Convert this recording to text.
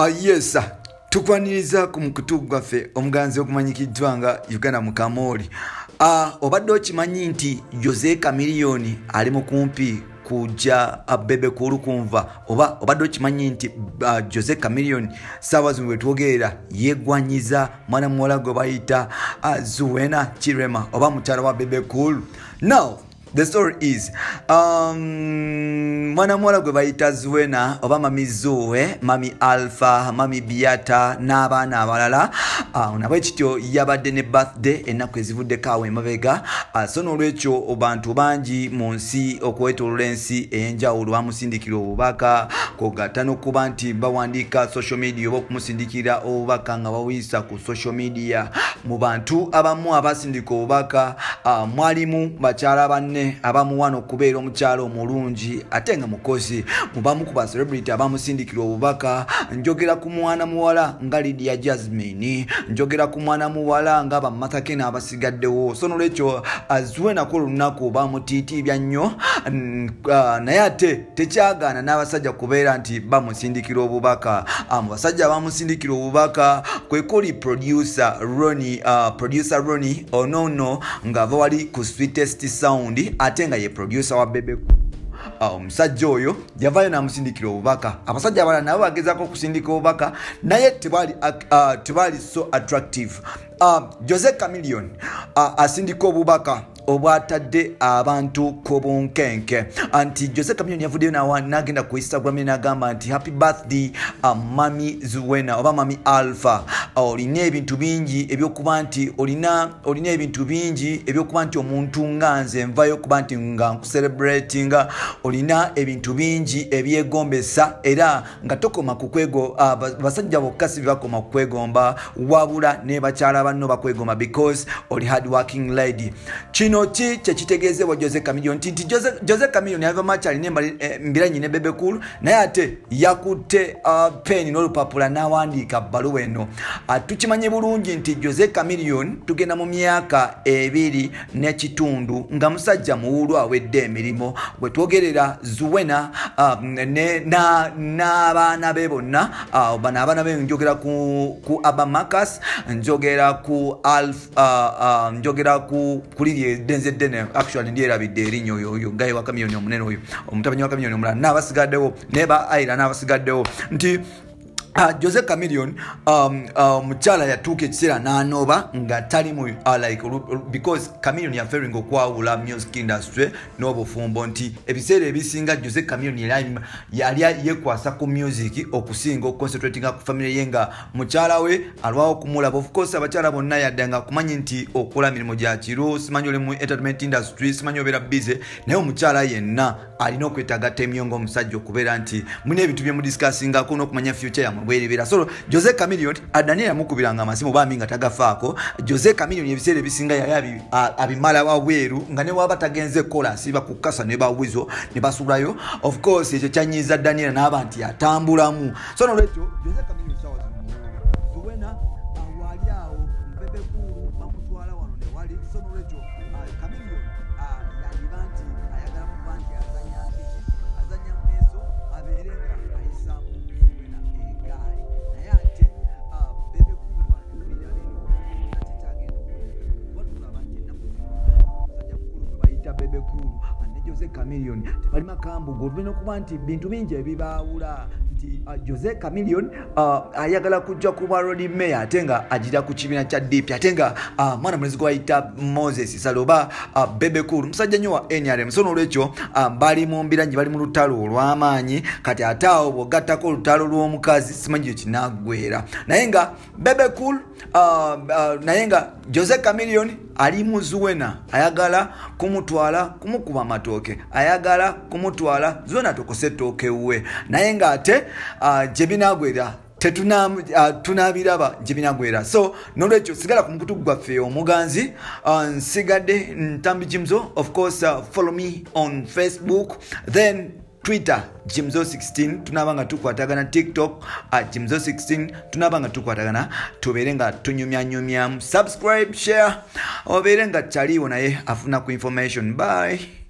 Yes, tukwaniriza ku mukutu gwaffe omuganzi okumanyikiddwa nga Uganda Mukamoli. Obadde okimanyi nti Jose Chameleone ali mu kumpi kuja Bebe Cool kunva oba obadde okimanyi nti Jose Chameleone sawa zino wetwogerera yegwanyiza mwana muwala gwe bayita Zuena Chirema oba mukyala wa Bebe Cool. Now the story is mwana muwala gwe bayita Zuena oba mami Zuwe, mami Alpha, mami Biata n'abaana abalala nabwe kityo yabadde ne birthday ennaku ezivuddeko awo emabega. So n'olwekyo abantu bangi mu nsi okwetoolola ensi ey'enjawulo bamusindikira obubaka kogatta n'okuba nti bawandiika social media oba okumusindikira obubaka nga bawuyisa ku social media. Mu bantu abamu abasindika obubaka mwalimu bakyala banne abamu wano okubeera omukyala omulungi ate nga mukozi. Mubamu ku ba celebrity abamusindikira obubaka njogera ku mwana muwala nga Lydia Jasmine, njogera ku mwana muwala nga Bamatake n'abasigaddewo. So n'olwekyo Zuena ku lunaku bamutiitiibya nnyo naye ate tekyagaana n'abasajja kubeera nti bamusindikira obubaka. Mu basajja abamusindikira obubaka kwe kuli producer Ronnie Onono ng'ava wali ku Sweetest Sound ate nga ye producer wa Bebe Cool. Omusajja oyo yavayo n'amusindikira obubaka. Abasajja abalala nabo bagezaako okusindika obubaka naye tebali so attractive. Jose Chameleone asindika obubaka obwatadde abantu ku bunkenke anti Jose Chameleone yavuddeyo n'agenda ku Instagram n'agamba nti happy birthday mami Zuena oba mami Alpha. Olina ebintu bingi ebyokuba nti olina ebintu bingi ebyokuba nti omuntu nga nze nvayo kuba nti nga nkucelebratinga. Olina ebintu bingi ebyegombesa era nga tokoma ku basajja bokka si bakoma ku kwegomba wabula ne bakyala banno bakwegomba because oli hard working lady. Kino kyekitegeezebwa Jose Chameleone nti Jose Chameleone yava makyali nembiranyi ne Bebe Cool naye ate yakutte pen n'olupapula n'awandiika bbaluwa eno. Tukimanye bulungi nti Jose Chameleone tugenda mu myaka 2 n'ekitundu nga musajja muwulu awedde emirimu bwe twogerera Zuena n'abaana be bonna. Bano abaana be njogera ku Abamakas, njogera ku Alpha, njogera ku Denze Dene actually ndiye rabidde erinyo oyo gaye wa Chameleone omunene oyo omutabanyi wa Chameleone omulala n'abasigaddewo neba Aira n'abasigaddewo nti Jose Chameleone mukyala yatuuka ekiseera n'anoba nga tali mu because Chameleone yaferring okwawula music industry n'obufumbo nti ebiseera ebisinga Jose Chameleone yali yekwasa ku music okusinga oconcentratinga ku family ye nga mukyala we alwawo kumulaba. Of course abakyala bonna yaddanga kumanyi nti okola mirimu gya kiro simanyi oli mu entertainment industry simanyi obeera busy naye omukyala yenna alina okwetagatta emyongo omusajja okubeera nti mune ebintu bye mu discussingako n'okumanya future yamu bweribera. So Jose Chameleone Daniel yamukubiranga amasimu bambi nga tagafaako. Jose Chameleone ebiseera ebisinga yali abimala wabweru nga ne waba tagenze kola siba kukasa ne bawizo ne basulayo. Of course ekyo kyanyiza Daniel n'aba nti atambulamu. So n'olwekyo Jose Chameleone sawa Zuena wali awo Bebe Cool bamutwala wano ne wali. So n'olwekyo Chameleone yaliba nti ayagala kuba nti azanya mweso abeere nga ayisaamu Zuena egaali naye ate Bebe Cool wakiwulira lino takikyagenda watulaba nti ennaku musajja mukulu gwe bayita Bebe Cool ne Jose Chameleone tebali makambugo oluvena okuba nti bintu bingi ebibaawula nti Jose Chameleone ayagala kujja kuba road mayor ate nga agira ku kibiina kya DP ate nga mwana mulezi gwe bayita Moses Saloba Bebe Cool musajja nnyo wa NRM. So n'olwekyo bali mu mbiranyi bali mu lutalo olw'amaanyi kati ate awo bw'ogattako olutalo lw'omukazi simanyi kinaggwera naye nga Bebe Cool naye nga Jose Chameleone ali mu Zuena ayagala kumutwala kumukuba amatooke ayagala kumutwala Zuena tokose ettooke we naye nga ate gye binagwera tunabiraba gye binagwera. So n'olwekyo sigala ku mukutu gwaffe omuganzi nsigadde Ntambi Jimzo. Of course follow me on Facebook then Twitter Jimzo16 tunabanga tukwatagana TikTok Jimzo16 tunabanga tukwatagana tubeere nga tunyumya subscribe share obeere nga chaliwo naye afuna ku information. Bye.